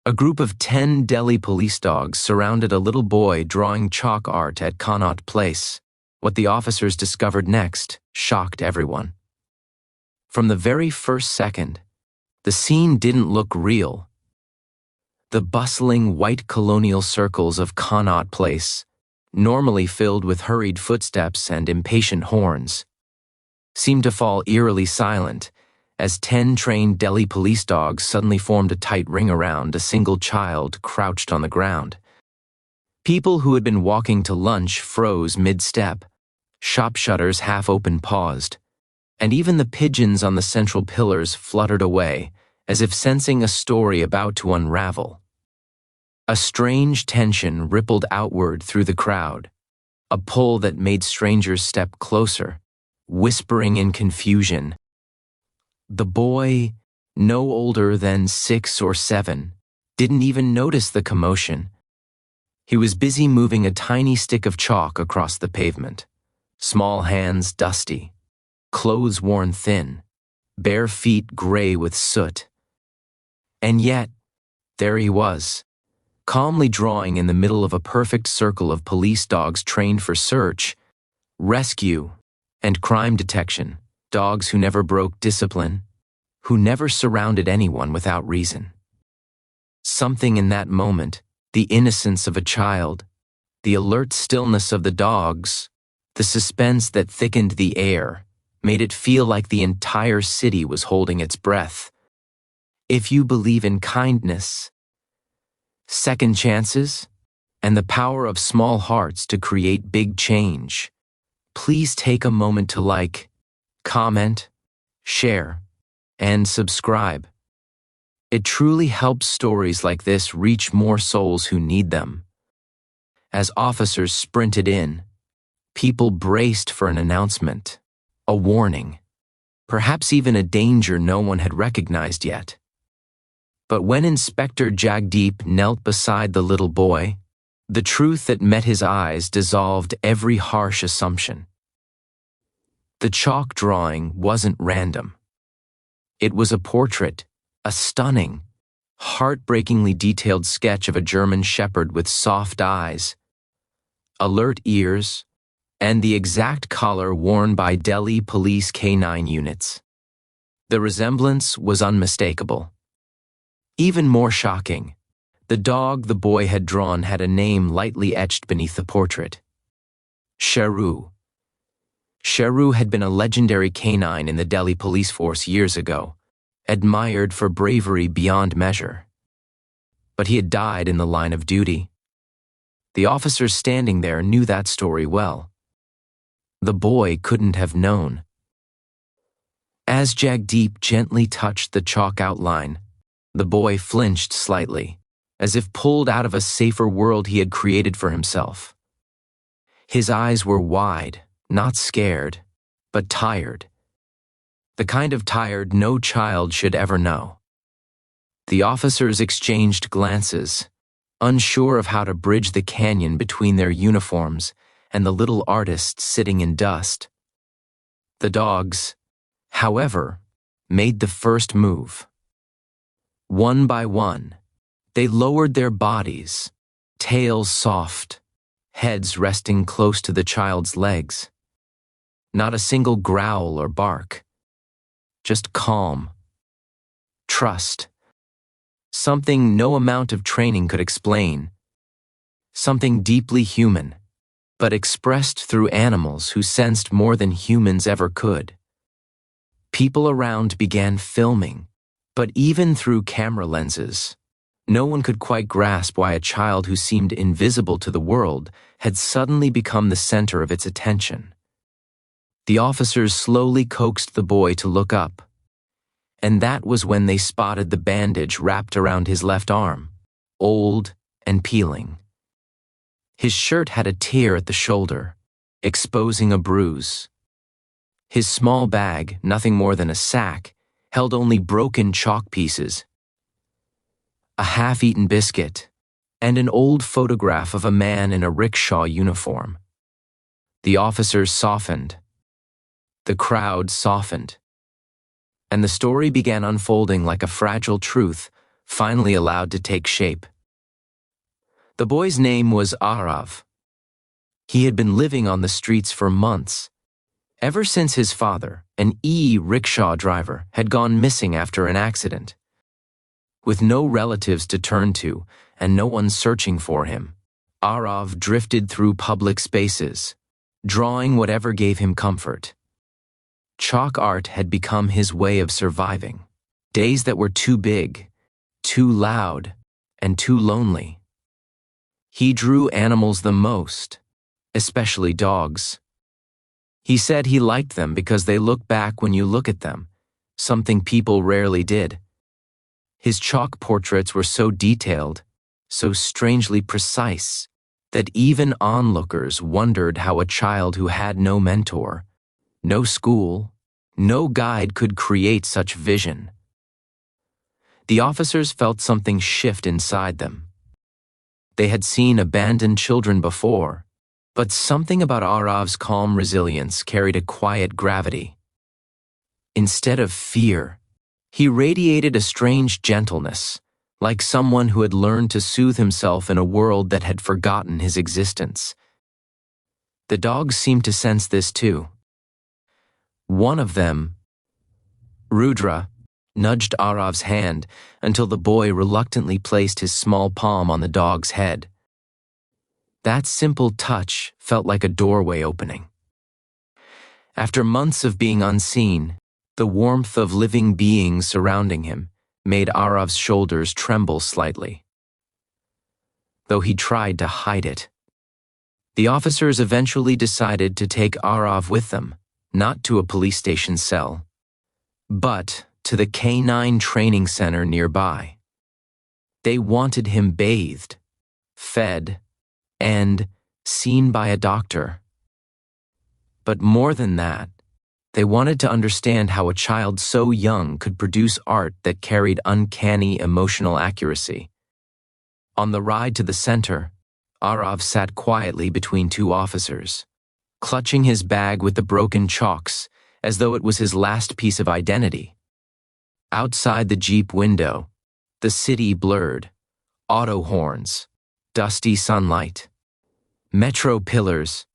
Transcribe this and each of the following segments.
A group of 10 Delhi police dogs surrounded a little boy drawing chalk art at Connaught Place. What the officers discovered next shocked everyone. From the very first second, the scene didn't look real. The bustling white colonial circles of Connaught Place, normally filled with hurried footsteps and impatient horns, seemed to fall eerily silent as 10 trained Delhi police dogs suddenly formed a tight ring around a single child crouched on the ground. People who had been walking to lunch froze mid-step, shop shutters half open paused, and even the pigeons on the central pillars fluttered away as if sensing a story about to unravel. A strange tension rippled outward through the crowd, a pull that made strangers step closer, whispering in confusion. The boy, no older than 6 or 7, didn't even notice the commotion. He was busy moving a tiny stick of chalk across the pavement, small hands dusty, clothes worn thin, bare feet gray with soot. And yet, there he was, calmly drawing in the middle of a perfect circle of police dogs trained for search, rescue, and crime detection, dogs who never broke discipline, who never surrounded anyone without reason. Something in that moment, the innocence of a child, the alert stillness of the dogs, the suspense that thickened the air, made it feel like the entire city was holding its breath. If you believe in kindness, second chances, and the power of small hearts to create big change, please take a moment to like, comment, share, and subscribe. It truly helps stories like this reach more souls who need them. As officers sprinted in, people braced for an announcement, a warning, perhaps even a danger no one had recognized yet. But when Inspector Jagdeep knelt beside the little boy, the truth that met his eyes dissolved every harsh assumption. The chalk drawing wasn't random. It was a portrait, a stunning, heartbreakingly detailed sketch of a German shepherd with soft eyes, alert ears, and the exact collar worn by Delhi police canine units. The resemblance was unmistakable. Even more shocking, the dog the boy had drawn had a name lightly etched beneath the portrait. Sheru. Sheru had been a legendary canine in the Delhi police force years ago, admired for bravery beyond measure. But he had died in the line of duty. The officers standing there knew that story well. The boy couldn't have known. As Jagdeep gently touched the chalk outline, the boy flinched slightly, as if pulled out of a safer world he had created for himself. His eyes were wide, not scared, but tired. The kind of tired no child should ever know. The officers exchanged glances, unsure of how to bridge the canyon between their uniforms and the little artist sitting in dust. The dogs, however, made the first move. One by one, they lowered their bodies, tails soft, heads resting close to the child's legs. Not a single growl or bark. Just calm. Trust. Something no amount of training could explain. Something deeply human, but expressed through animals who sensed more than humans ever could. People around began filming, but even through camera lenses, no one could quite grasp why a child who seemed invisible to the world had suddenly become the center of its attention. The officers slowly coaxed the boy to look up, and that was when they spotted the bandage wrapped around his left arm, old and peeling. His shirt had a tear at the shoulder, exposing a bruise. His small bag, nothing more than a sack, held only broken chalk pieces, a half-eaten biscuit, and an old photograph of a man in a rickshaw uniform. The officers softened. The crowd softened. And the story began unfolding like a fragile truth finally allowed to take shape. The boy's name was Aarav. He had been living on the streets for months, ever since his father, an rickshaw driver, had gone missing after an accident. With no relatives to turn to and no one searching for him, Aarav drifted through public spaces, drawing whatever gave him comfort. Chalk art had become his way of surviving. Days that were too big, too loud, and too lonely. He drew animals the most, especially dogs. He said he liked them because they look back when you look at them, something people rarely did. His chalk portraits were so detailed, so strangely precise, that even onlookers wondered how a child who had no mentor, no school, no guide could create such vision. The officers felt something shift inside them. They had seen abandoned children before, but something about Aarav's calm resilience carried a quiet gravity. Instead of fear, he radiated a strange gentleness, like someone who had learned to soothe himself in a world that had forgotten his existence. The dogs seemed to sense this too. One of them, Rudra, nudged Aarav's hand until the boy reluctantly placed his small palm on the dog's head. That simple touch felt like a doorway opening. After months of being unseen, the warmth of living beings surrounding him made Aarav's shoulders tremble slightly, though he tried to hide it. The officers eventually decided to take Aarav with them, not to a police station cell, but to the canine training center nearby. They wanted him bathed, fed, and seen by a doctor. But more than that, they wanted to understand how a child so young could produce art that carried uncanny emotional accuracy. On the ride to the center, Aarav sat quietly between two officers, clutching his bag with the broken chalks as though it was his last piece of identity. Outside the Jeep window, the city blurred, auto horns, dusty sunlight, metro pillars,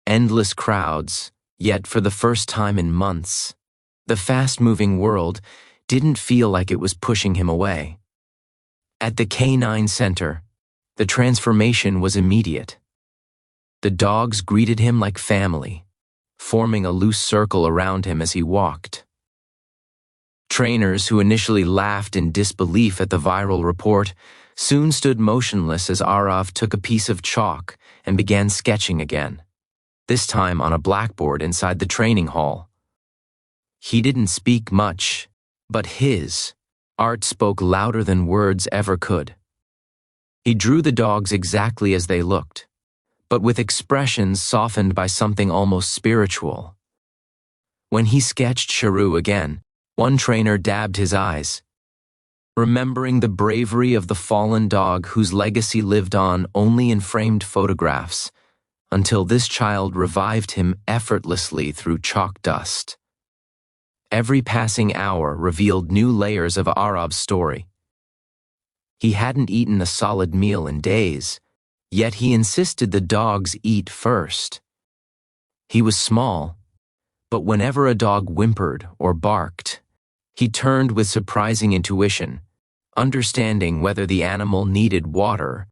endless crowds, yet for the first time in months, the fast-moving world didn't feel like it was pushing him away. At the K9 Center, the transformation was immediate. The dogs greeted him like family, forming a loose circle around him as he walked. Trainers who initially laughed in disbelief at the viral report soon stood motionless as Aarav took a piece of chalk and began sketching again, this time on a blackboard inside the training hall. He didn't speak much, but his art spoke louder than words ever could. He drew the dogs exactly as they looked, but with expressions softened by something almost spiritual. When he sketched Sharu again, one trainer dabbed his eyes, remembering the bravery of the fallen dog whose legacy lived on only in framed photographs, until this child revived him effortlessly through chalk dust. Every passing hour revealed new layers of Aarav's story. He hadn't eaten a solid meal in days, yet he insisted the dogs eat first. He was small, but whenever a dog whimpered or barked, he turned with surprising intuition, understanding whether the animal needed water,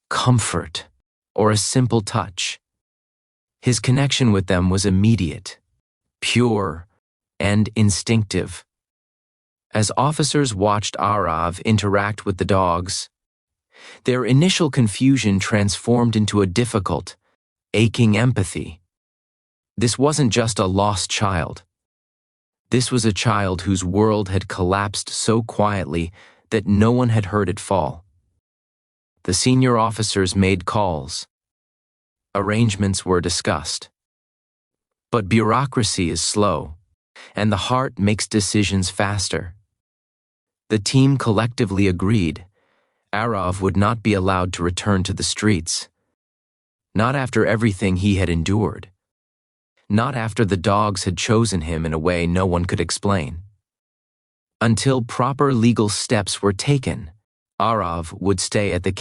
comfort, or a simple touch. His connection with them was immediate, pure, and instinctive. As officers watched Aarav interact with the dogs, their initial confusion transformed into a difficult, aching empathy. This wasn't just a lost child. This was a child whose world had collapsed so quietly that no one had heard it fall. The senior officers made calls. Arrangements were discussed. But bureaucracy is slow, and the heart makes decisions faster. The team collectively agreed Aarav would not be allowed to return to the streets. Not after everything he had endured. Not after the dogs had chosen him in a way no one could explain. Until proper legal steps were taken, Aarav would stay at the